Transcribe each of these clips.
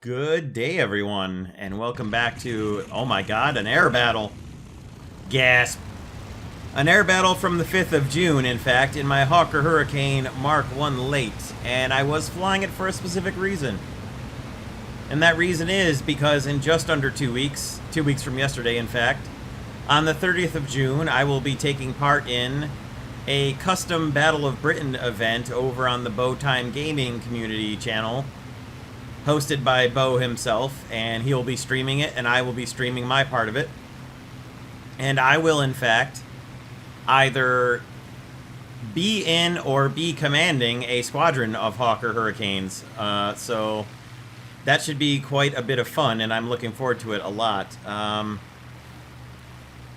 Good day, everyone, and welcome back to, oh my god, an air battle. Gasp. An air battle from the 5th of June, in fact, in my Hawker Hurricane Mark 1 late, and I was flying it for a specific reason. And that reason is because in just under 2 weeks, 2 weeks from yesterday, in fact, on the 30th of June, I will be taking part in a custom Battle of Britain event over on the Bowtime Gaming community channel, hosted by Bo himself, and he'll be streaming it, and I will be streaming my part of it. And I will, in fact, either be in or be commanding a squadron of Hawker Hurricanes. So that should be quite a bit of fun, and I'm looking forward to it a lot.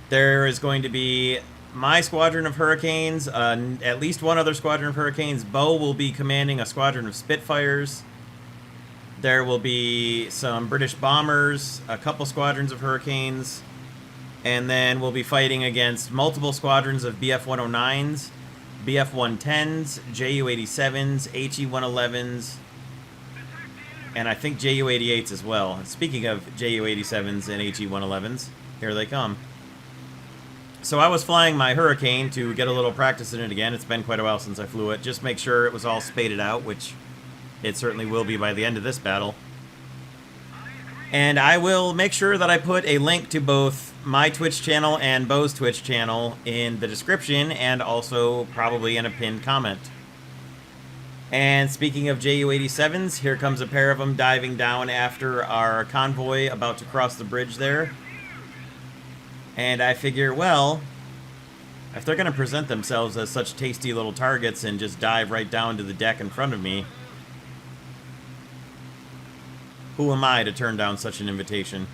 There is going to be my squadron of Hurricanes, at least one other squadron of Hurricanes. Bo will be commanding a squadron of Spitfires. There will be some British bombers, a couple squadrons of Hurricanes, and then we'll be fighting against multiple squadrons of BF-109s, BF-110s, JU-87s, HE-111s, and I think JU-88s as well. Speaking of JU-87s and HE-111s, here they come. So I was flying my Hurricane to get a little practice in it again. It's been quite a while since I flew it. Just make sure it was all spaded out, which it certainly will be by the end of this battle. And I will make sure that I put a link to both my Twitch channel and Bo's Twitch channel in the description, and also probably in a pinned comment. And speaking of JU-87s, here comes a pair of them diving down after our convoy about to cross the bridge there. And I figure, well, if they're going to present themselves as such tasty little targets and just dive right down to the deck in front of me, who am I to turn down such an invitation?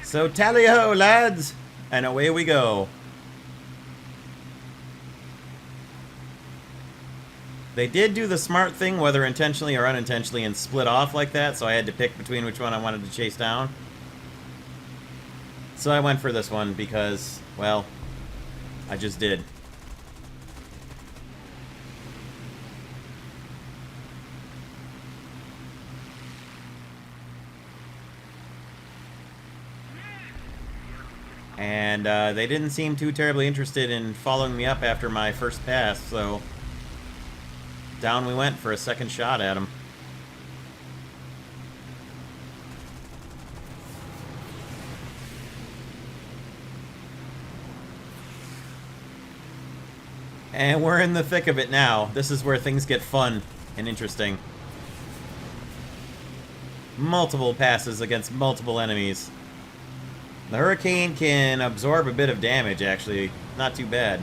So tally-ho, lads! And away we go. They did do the smart thing, whether intentionally or unintentionally, and split off like that, so I had to pick between which one I wanted to chase down. So I went for this one because, well, I just did. And they didn't seem too terribly interested in following me up after my first pass, so down we went for a second shot at them. And we're in the thick of it now. This is where things get fun and interesting. Multiple passes against multiple enemies. The Hurricane can absorb a bit of damage, actually. Not too bad.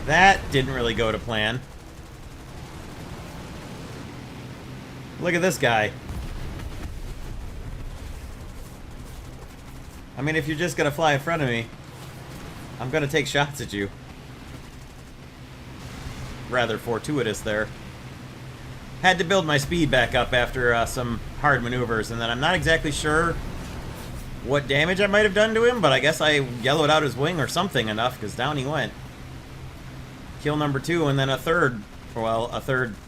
That didn't really go to plan. Look at this guy. I mean, if you're just gonna fly in front of me, I'm gonna take shots at you. Rather fortuitous there. Had to build my speed back up after some hard maneuvers, and then I'm not exactly sure what damage I might have done to him, but I guess I yellowed out his wing or something enough, because down he went. Kill number 2, and then a third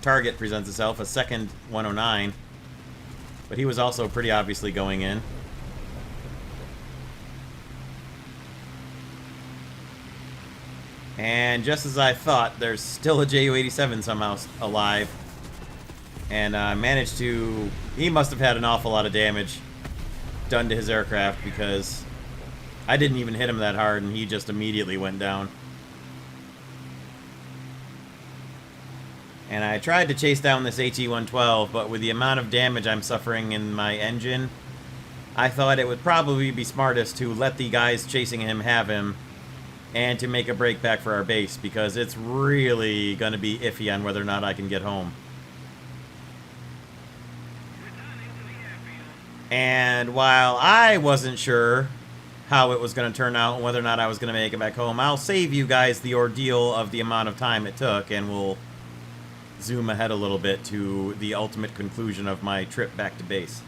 target presents itself, a second 109. But he was also pretty obviously going in. And just as I thought, there's still a JU-87 somehow alive. And managed to... He must have had an awful lot of damage done to his aircraft, because I didn't even hit him that hard, and he just immediately went down. And I tried to chase down this HE-112, but with the amount of damage I'm suffering in my engine, I thought it would probably be smartest to let the guys chasing him have him, and to make a break back for our base, because it's really going to be iffy on whether or not I can get home. And while I wasn't sure how it was going to turn out and whether or not I was going to make it back home, I'll save you guys the ordeal of the amount of time it took, and we'll zoom ahead a little bit to the ultimate conclusion of my trip back to base.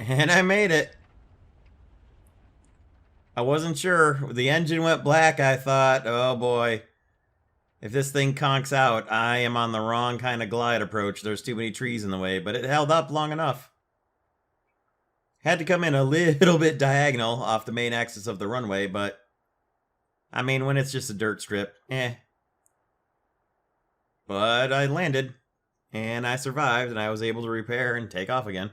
And I made it. I wasn't sure. The engine went black. I thought, oh boy, if this thing conks out, I am on the wrong kind of glide approach. There's too many trees in the way, but it held up long enough. Had to come in a little bit diagonal off the main axis of the runway, but I mean, when it's just a dirt strip, eh. But I landed, and I survived, and I was able to repair and take off again.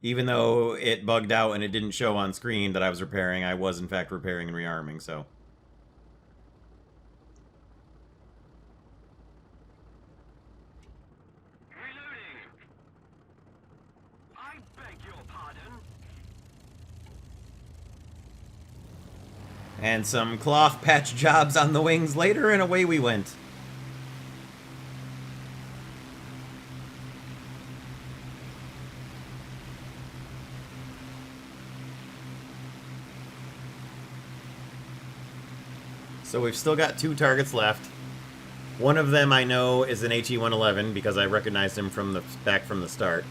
Even though it bugged out and it didn't show on screen that I was repairing, I was in fact repairing and rearming, so. Reloading. I beg your pardon. And some cloth patch jobs on the wings later, and away we went. So we've still got 2 targets left. One of them I know is an HE-111 because I recognized him back from the start.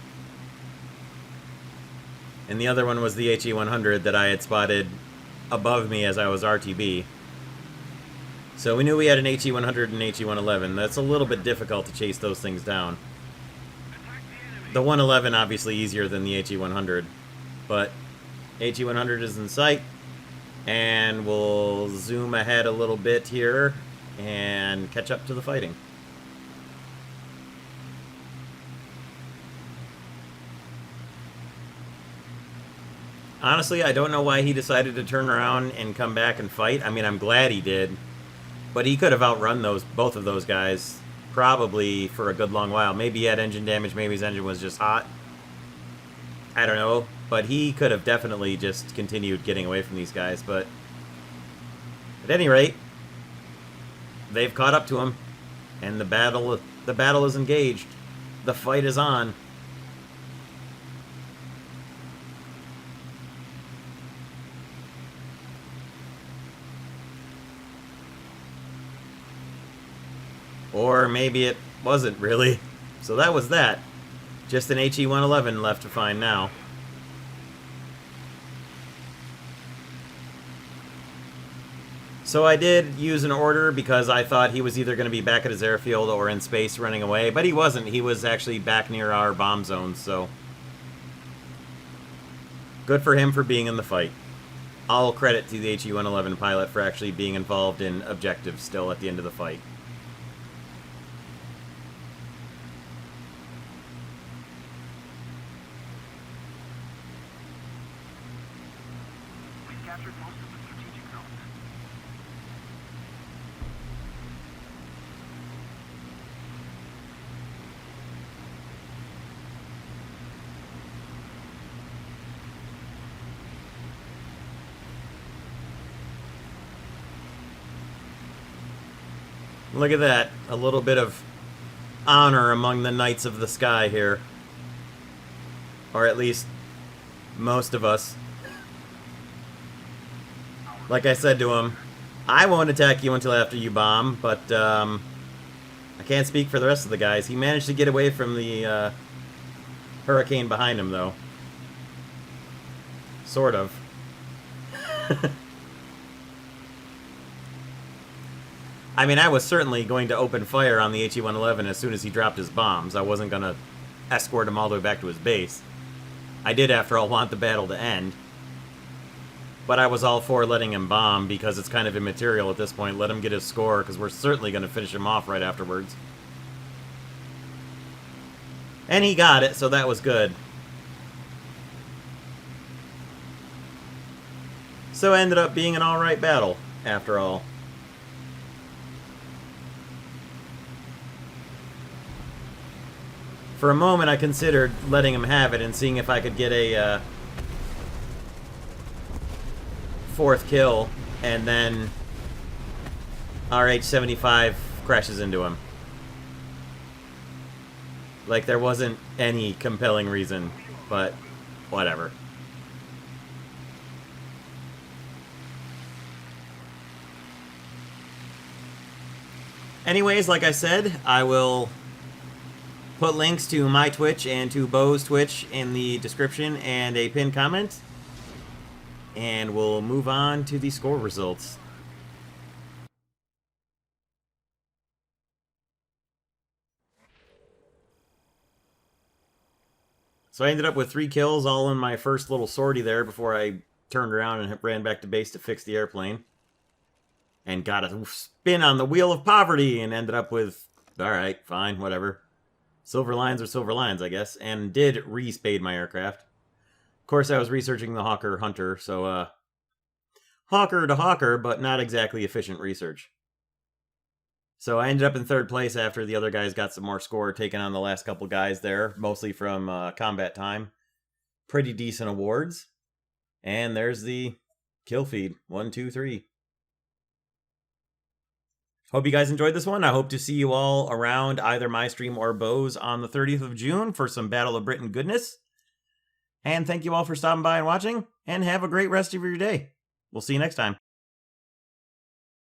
And the other one was the HE-100 that I had spotted above me as I was RTB. So we knew we had an HE-100 and HE-111. That's a little bit difficult to chase those things down. The 111 obviously easier than the HE-100, but HE-100 is in sight. And we'll zoom ahead a little bit here and catch up to the fighting. Honestly, I don't know why he decided to turn around and come back and fight. I mean, I'm glad he did. But he could have outrun both of those guys probably for a good long while. Maybe he had engine damage, maybe his engine was just hot. I don't know. But he could have definitely just continued getting away from these guys. But at any rate, they've caught up to him. And the battle is engaged. The fight is on. Or maybe it wasn't really. So that was that. Just an HE-111 left to find now. So I did use an order because I thought he was either going to be back at his airfield or in space running away, but he wasn't. He was actually back near our bomb zone, so good for him for being in the fight. All credit to the HE-111 pilot for actually being involved in objectives still at the end of the fight. We've captured most of the strategic zones. Look at that. A little bit of honor among the Knights of the Sky here. Or at least most of us. Like I said to him, I won't attack you until after you bomb, but I can't speak for the rest of the guys. He managed to get away from the hurricane behind him, though. Sort of. I mean, I was certainly going to open fire on the HE-111 as soon as he dropped his bombs. I wasn't going to escort him all the way back to his base. I did, after all, want the battle to end. But I was all for letting him bomb because it's kind of immaterial at this point. Let him get his score because we're certainly going to finish him off right afterwards. And he got it, so that was good. So it ended up being an alright battle, after all. For a moment, I considered letting him have it and seeing if I could get a fourth kill, and then RH-75 crashes into him. Like, there wasn't any compelling reason, but whatever. Anyways, like I said, I will put links to my Twitch and to Bo's Twitch in the description and a pinned comment. And we'll move on to the score results. So I ended up with 3 kills all in my first little sortie there before I turned around and ran back to base to fix the airplane. And got a spin on the wheel of poverty and ended up with, alright, fine, whatever. Silver lines are silver lines, I guess. And did re-spade my aircraft. Of course, I was researching the Hawker Hunter, so, Hawker to Hawker, but not exactly efficient research. So I ended up in 3rd place after the other guys got some more score, taking on the last couple guys there, mostly from Combat Time. Pretty decent awards. And there's the kill feed. 1, 2, 3. Hope you guys enjoyed this one. I hope to see you all around either my stream or Bo's on the 30th of June for some Battle of Britain goodness. And thank you all for stopping by and watching, and have a great rest of your day. We'll see you next time.